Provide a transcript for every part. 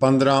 15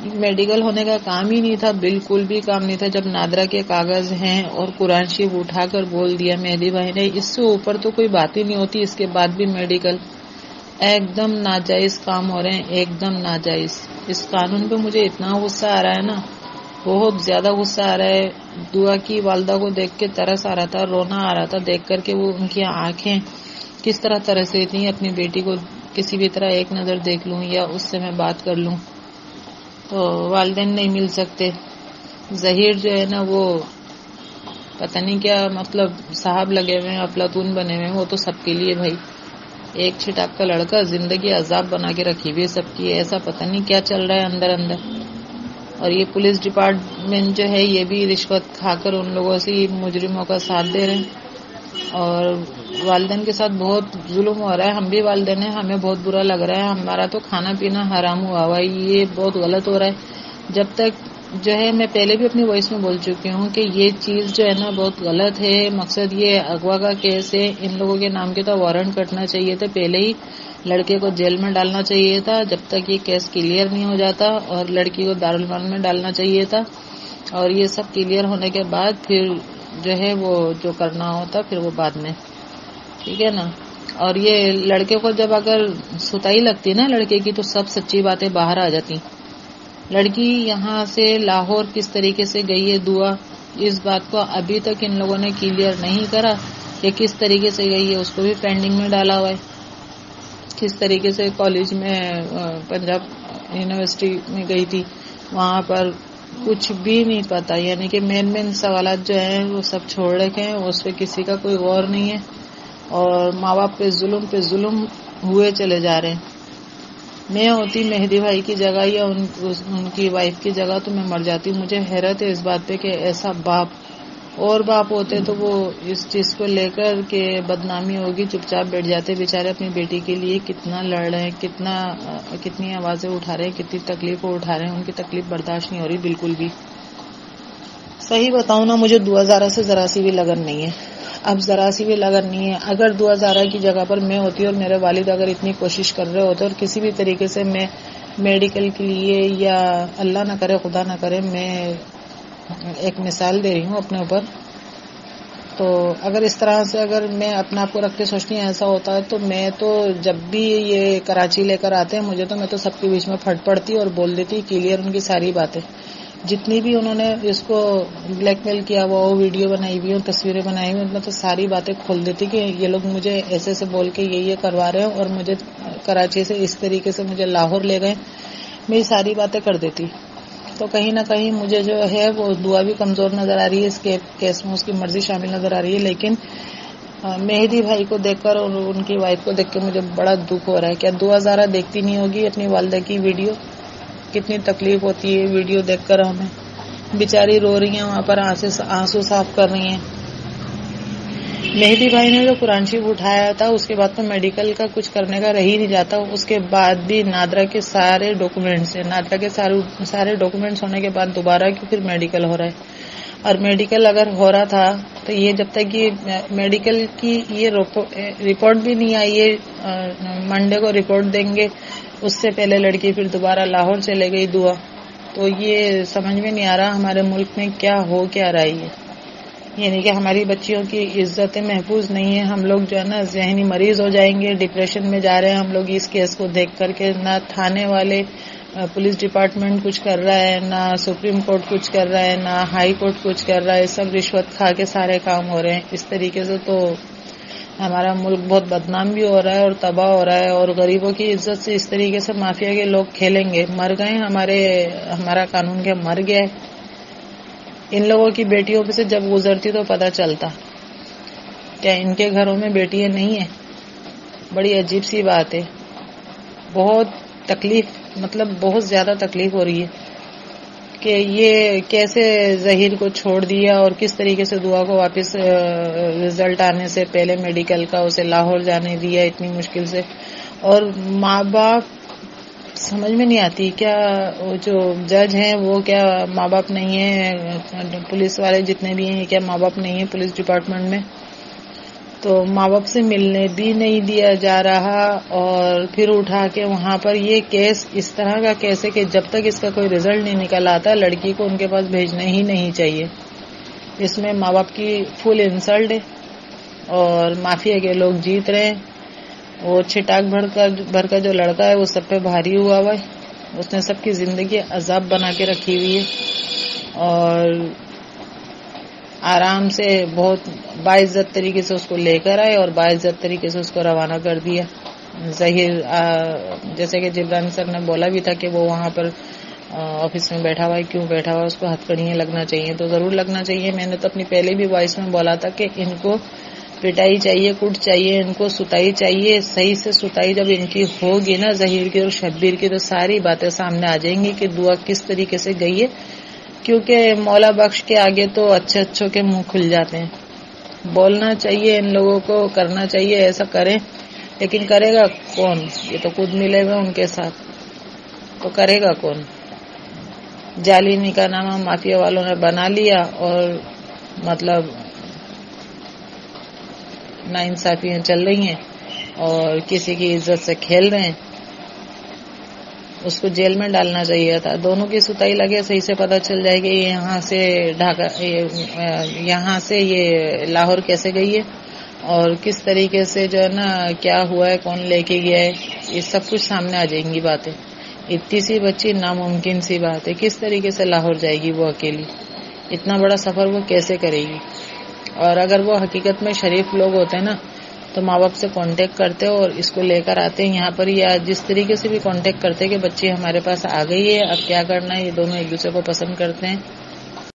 medical ہونے کا کام ہی نہیں تھا، بالکل بھی کام نہیں تھا. جب نادرا کے کاغذ ہیں اور قرآن شریف اٹھا کر بول دیا مہدی بھائی نے، اس سے اوپر تو کوئی بات ہی نہیں ہوتی. اس کے بعد بھی میڈیکل، ایک دم ناجائز کام ہو رہے ہیں، ایک دم ناجائز. اس قانون پہ مجھے اتنا غصہ آ رہا ہے نا، بہت زیادہ غصہ آ رہا ہے. دعا کی والدہ کو دیکھ کے ترس آ رہا تھا، رونا آ رہا تھا دیکھ کر کے. وہ ان کی آنکھیں کس طرح ترس رہی تھیں. اپنی بیٹی کو کسی بھی طرح ایک نظر دیکھ لوں یا اس سے میں بات کر لوں، تو والدین نہیں مل سکتے. ظہیر جو ہے نا، وہ پتہ نہیں کیا مطلب صاحب لگے ہوئے ہیں، افلاطون بنے ہوئے ہیں. وہ تو سب کے لیے بھائی، ایک چھٹاک کا لڑکا زندگی عذاب بنا کے رکھی ہوئی ہے سب کی. ایسا پتہ نہیں کیا چل رہا ہے اندر اندر. اور یہ پولیس ڈپارٹمنٹ جو ہے، یہ بھی رشوت کھا کر ان لوگوں سے مجرموں کا ساتھ دے رہے ہیں. اور والدین کے ساتھ بہت ظلم ہو رہا ہے. ہم بھی والدین ہیں، ہمیں بہت برا لگ رہا ہے. ہمارا تو کھانا پینا حرام ہوا ہوا ہے. یہ بہت غلط ہو رہا ہے. جب تک جو ہے، میں پہلے بھی اپنی وائس میں بول چکی ہوں کہ یہ چیز جو ہے نا بہت غلط ہے. مقصد یہ اغوا کا کیس ہے، ان لوگوں کے نام کے تو وارنٹ کٹنا چاہیے تھا، پہلے ہی لڑکے کو جیل میں ڈالنا چاہیے تھا جب تک یہ کیس کلیئر نہیں ہو جاتا، اور لڑکی کو دارالمعلوم میں ڈالنا چاہیے تھا. اور یہ سب کلیئر ہونے کے بعد پھر جو ہے وہ جو کرنا ہوتا پھر وہ بعد میں، ٹھیک ہے نا. اور یہ لڑکے کو جب اگر ستائی لگتی نا لڑکے کی، تو سب سچی باتیں باہر آ جاتی. لڑکی یہاں سے لاہور کس طریقے سے گئی ہے دعا، اس بات کو ابھی تک ان لوگوں نے کلیئر نہیں کرا کہ کس طریقے سے گئی ہے. اس کو بھی پینڈنگ میں ڈالا ہوا ہے. کس طریقے سے کالج میں، پنجاب یونیورسٹی میں گئی تھی، وہاں پر کچھ بھی نہیں پتا. یعنی کہ مین سوالات جو ہیں وہ سب چھوڑ رکھے ہیں، اس پہ کسی کا کوئی غور نہیں ہے. اور ماں باپ پہ ظلم ہوئے چلے جا رہے ہیں. میں ہوتی مہدی بھائی کی جگہ یا ان کی وائف کی جگہ تو میں مر جاتی. مجھے حیرت ہے اس بات پہ کہ ایسا باپ، اور باپ ہوتے تو وہ اس چیز کو لے کر کہ بدنامی ہوگی چپ چاپ بیٹھ جاتے. بیچارے اپنی بیٹی کے لیے کتنا لڑ رہے ہیں، کتنی آوازیں اٹھا رہے ہیں، کتنی تکلیفیں اٹھا رہے ہیں. ان کی تکلیف برداشت نہیں ہو رہی بالکل بھی. صحیح بتاؤں نا، مجھے دعا زارا سے ذرا سی بھی لگن نہیں ہے. اب ذرا سی بھی لگن نہیں ہے. اگر دعا زارا کی جگہ پر میں ہوتی اور میرے والد اگر اتنی کوشش کر رہے ہوتے اور کسی بھی طریقے سے میں میڈیکل کے لیے، یا اللہ نہ کرے خدا نہ کرے، میں ایک مثال دے رہی ہوں اپنے اوپر، تو اگر اس طرح سے اگر میں اپنے آپ کو رکھ کے سوچتی ہوں ایسا ہوتا ہے، تو میں تو جب بھی یہ کراچی لے کر آتے ہیں مجھے، تو میں تو سب کے بیچ میں پھٹ پڑتی اور بول دیتی کلیئر ان کی ساری باتیں. جتنی بھی انہوں نے اس کو بلیک میل کیا ہوا ہو، ویڈیو بنائی ہوئی ہو، تصویریں بنائی ہوئی، میں تو ساری باتیں کھول دیتی کہ یہ لوگ مجھے ایسے سے بول کے یہ کروا رہے ہیں، اور مجھے کراچی سے اس طریقے سے مجھے لاہور لے گئے. میں یہ ساری باتیں کر دیتی. تو کہیں نہ کہیں مجھے جو ہے وہ دعا بھی کمزور نظر آ رہی ہے. اس کے کیس میں اس کی مرضی شامل نظر آ رہی ہے. لیکن مہدی بھائی کو دیکھ کر اور ان کی وائف کو دیکھ کے مجھے بڑا دکھ ہو رہا ہے. کیا دعا زارا دیکھتی نہیں ہوگی اپنی والدہ کی ویڈیو؟ کتنی تکلیف ہوتی ہے ویڈیو دیکھ کر ہمیں. بیچاری رو رہی ہیں وہاں پر، آنسو صاف کر رہی ہیں. مہدی بھائی نے جو قرآن شریف اٹھایا تھا، اس کے بعد تو میڈیکل کا کچھ کرنے کا رہ ہی نہیں جاتا. اس کے بعد بھی نادرا کے سارے ڈاکومنٹس ہیں. نادرا کے سارے ڈاکومنٹس ہونے کے بعد دوبارہ کیوں پھر میڈیکل ہو رہا ہے. اور میڈیکل اگر ہو رہا تھا تو یہ جب تک یہ میڈیکل کی یہ رپورٹ بھی نہیں آئی ہے، منڈے کو رپورٹ دیں گے، اس سے پہلے لڑکی پھر دوبارہ لاہور چلے گئی دعا. تو یہ سمجھ میں نہیں آ رہا ہمارے ملک میں کیا ہو کیا رہی ہے. یعنی کہ ہماری بچیوں کی عزتیں محفوظ نہیں ہیں. ہم لوگ جو ہے نا ذہنی مریض ہو جائیں گے، ڈپریشن میں جا رہے ہیں ہم لوگ اس کیس کو دیکھ کر کے. نہ تھانے والے، پولیس ڈپارٹمنٹ کچھ کر رہا ہے، نہ سپریم کورٹ کچھ کر رہا ہے، نہ ہائی کورٹ کچھ کر رہا ہے. سب رشوت کھا کے سارے کام ہو رہے ہیں. اس طریقے سے تو ہمارا ملک بہت بدنام بھی ہو رہا ہے اور تباہ ہو رہا ہے. اور غریبوں کی عزت سے اس طریقے سے مافیا کے لوگ کھیلیں گے. مر گئے ہمارا قانون کیا مر گیا ہے. ان لوگوں کی بیٹیوں پہ سے جب گزرتی تو پتہ چلتا. کیا ان کے گھروں میں بیٹیاں نہیں ہیں؟ بڑی عجیب سی بات ہے. بہت تکلیف، مطلب بہت زیادہ تکلیف ہو رہی ہے کہ یہ کیسے ظہیر کو چھوڑ دیا، اور کس طریقے سے دعا کو واپس رزلٹ آنے سے پہلے میڈیکل کا اسے لاہور جانے دیا اتنی مشکل سے. اور ماں باپ سمجھ میں نہیں آتی، کیا جو جج ہیں وہ کیا ماں باپ نہیں ہیں؟ پولیس والے جتنے بھی ہیں کیا ماں باپ نہیں ہیں پولیس ڈپارٹمنٹ میں؟ تو ماں باپ سے ملنے بھی نہیں دیا جا رہا، اور پھر اٹھا کے وہاں پر یہ کیس اس طرح کا کیس ہے کہ جب تک اس کا کوئی رزلٹ نہیں نکل آتا لڑکی کو ان کے پاس بھیجنا ہی نہیں چاہیے۔ اس میں ماں باپ کی فل انسلٹ ہے اور مافیا کے لوگ جیت رہے ہیں۔ وہ چھٹاک بھر کا جو لڑکا ہے وہ سب پہ بھاری ہوا ہے، اس نے سب کی زندگی عذاب بنا کے رکھی ہوئی ہے، اور آرام سے بہت باعزت طریقے سے اس کو لے کر آئے اور باعزت طریقے سے اس کو روانہ کر دیا۔ ظہیر جیسے کہ جبران سر نے بولا بھی تھا کہ وہ وہاں پر آفس میں بیٹھا ہوا ہے، کیوں بیٹھا ہوا ہے، اس کو ہتھکڑیاں لگنا چاہیے، تو ضرور لگنا چاہیے۔ میں نے تو اپنی پہلے بھی وائس میں بولا تھا کہ ان کو پٹائی چاہیے، کٹ چاہیے، ان کو ستائی چاہیے، صحیح سے ستائی جب ان کی ہوگی نا ظہیر کی اور شبیر کی، تو ساری باتیں سامنے آ جائیں گی کہ دعا کس طریقے سے گئی ہے، کیونکہ مولا بخش کے آگے تو اچھے اچھوں کے منہ کھل جاتے ہیں۔ بولنا چاہیے ان لوگوں کو، کرنا چاہیے، ایسا کریں، لیکن کرے گا کون؟ یہ تو خود ملے گا ان کے ساتھ، تو کرے گا کون؟ جعلی نکاح نامہ مافیا والوں نے بنا لیا اور مطلب ناانصافیاں چل رہی ہیں اور کسی کی عزت سے کھیل رہے ہیں۔ اس کو جیل میں ڈالنا چاہیے تھا۔ دونوں کی ستائی لگے، صحیح سے پتہ چل جائے کہ یہاں سے یہ لاہور کیسے گئی ہے اور کس طریقے سے جو ہے نا کیا ہوا ہے، کون لے کے گیا ہے، یہ سب کچھ سامنے آ جائیں گی باتیں۔ اتنی سی بچی ناممکن سی بات ہے، کس طریقے سے لاہور جائے گی وہ اکیلی؟ اتنا بڑا سفر وہ کیسے کرے گی؟ اور اگر وہ حقیقت میں شریف لوگ ہوتے نا تو ماں باپ سے کانٹیکٹ کرتے اور اس کو لے کر آتے یہاں پر، یا جس طریقے سے بھی کانٹیکٹ کرتے کہ بچی ہمارے پاس آ گئی ہے، اب کیا کرنا ہے، یہ دونوں ایک دوسرے کو پسند کرتے ہیں،